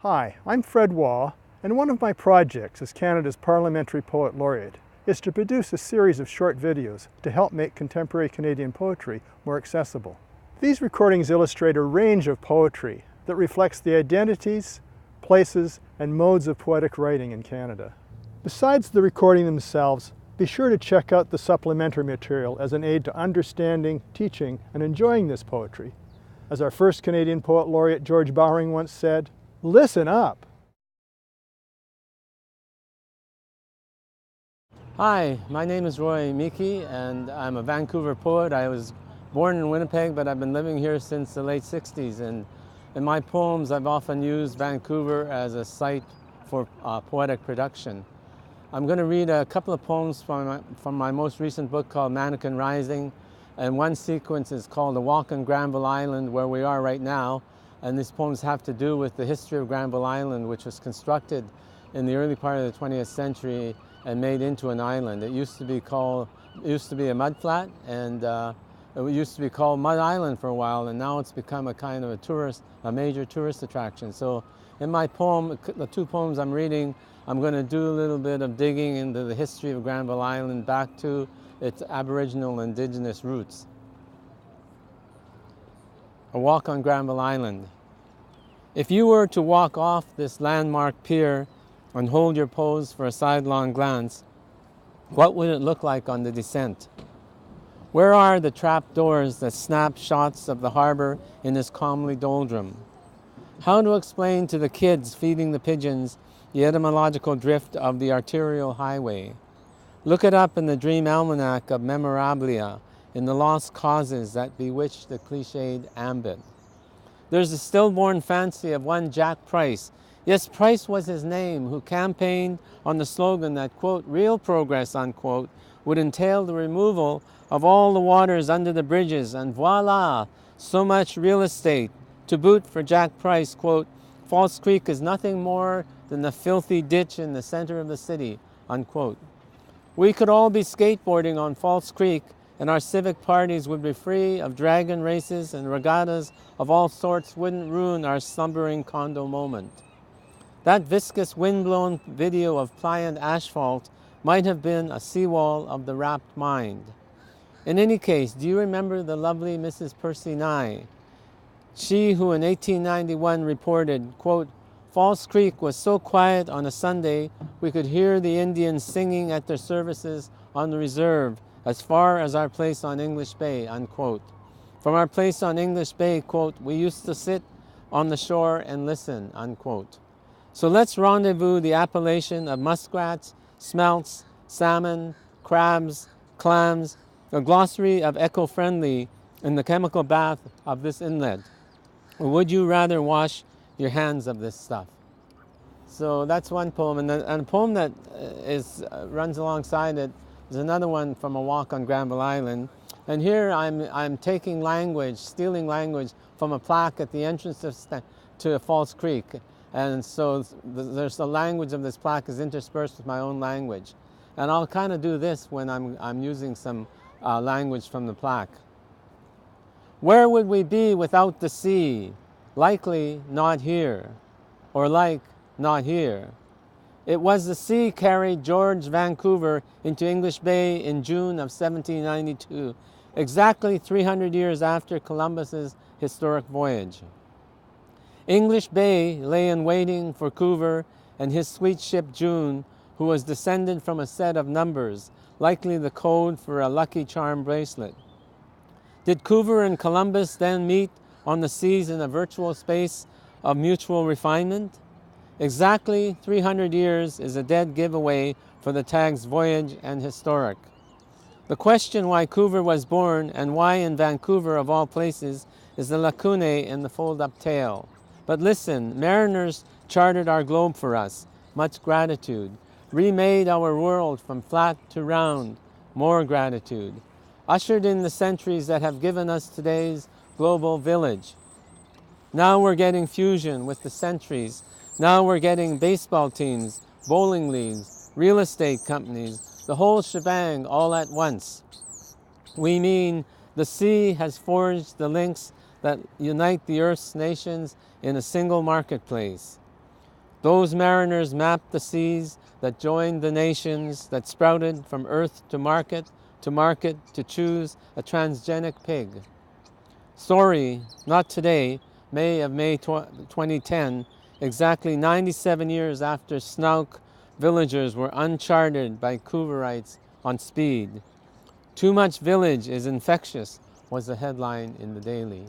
Hi, I'm Fred Waugh, and one of my projects as Canada's Parliamentary Poet Laureate is to produce a series of short videos to help make contemporary Canadian poetry more accessible. These recordings illustrate a range of poetry that reflects the identities, places, and modes of poetic writing in Canada. Besides the recording themselves, be sure to check out the supplementary material as an aid to understanding, teaching, and enjoying this poetry. As our first Canadian Poet Laureate George Bowring once said, "Listen up." Hi, my name is Miki, and I'm a Vancouver poet. I was born in Winnipeg, but I've been living here since the late 60s. And in my poems, I've often used Vancouver as a site for poetic production. I'm going to read a couple of poems from my most recent book called Mannequin Rising. And one sequence is called A Walk on Granville Island, where we are right now. And these poems have to do with the history of Granville Island, which was constructed in the early part of the 20th century and made into an island. It used to be a mudflat, and it used to be called Mud Island for a while, and now it's become a kind of a major tourist attraction. So in my poem, the two poems I'm reading, I'm going to do a little bit of digging into the history of Granville Island back to its Aboriginal indigenous roots. A Walk on Granville Island. If you were to walk off this landmark pier and hold your pose for a sidelong glance, what would it look like on the descent? Where are the trap doors that snap shots of the harbor in this calmly doldrum? How to explain to the kids feeding the pigeons the etymological drift of the arterial highway? Look it up in the dream almanac of memorabilia, in the lost causes that bewitch the cliched ambit. There's a stillborn fancy of one Jack Price. Yes, Price was his name, who campaigned on the slogan that, quote, real progress, unquote, would entail the removal of all the waters under the bridges, and voila, so much real estate. To boot, for Jack Price, quote, False Creek is nothing more than the filthy ditch in the center of the city, unquote. We could all be skateboarding on False Creek, and our civic parties would be free of dragon races, and regattas of all sorts wouldn't ruin our slumbering condo moment. That viscous wind-blown video of pliant asphalt might have been a seawall of the rapt mind. In any case, do you remember the lovely Mrs. Percy Nye? She who in 1891 reported, quote, False Creek was so quiet on a Sunday we could hear the Indians singing at their services on the reserve as far as our place on English Bay, unquote. From our place on English Bay, quote, we used to sit on the shore and listen, unquote. So let's rendezvous the appellation of muskrats, smelts, salmon, crabs, clams, a glossary of eco-friendly in the chemical bath of this inlet. Or would you rather wash your hands of this stuff? So that's one poem, and a poem that runs alongside it is another one from A Walk on Granville Island. And here I'm taking language, stealing language from a plaque at the entrance to False Creek. And so there's the language of this plaque is interspersed with my own language. And I'll kind of do this when I'm using some language from the plaque. Where would we be without the sea? Likely not here, or like not here. It was the sea carried George Vancouver into English Bay in June of 1792, exactly 300 years after Columbus's historic voyage. English Bay lay in waiting for Coover and his sweet ship June, who was descended from a set of numbers, likely the code for a lucky charm bracelet. Did Coover and Columbus then meet on the seas in a virtual space of mutual refinement? Exactly 300 years is a dead giveaway for the tags voyage and historic. The question why Coover was born and why in Vancouver of all places is the lacunae in the fold-up tale. But listen, mariners charted our globe for us, much gratitude, remade our world from flat to round, more gratitude, ushered in the centuries that have given us today's global village. Now we're getting fusion with the centuries. Now we're getting baseball teams, bowling leagues, real estate companies, the whole shebang all at once. We mean the sea has forged the links that unite the earth's nations in a single marketplace. Those mariners mapped the seas that joined the nations that sprouted from earth to market to choose a transgenic pig. Story, not today, May 2010, exactly 97 years after Snouk villagers were uncharted by Couverites on speed. Too much village is infectious was the headline in the Daily.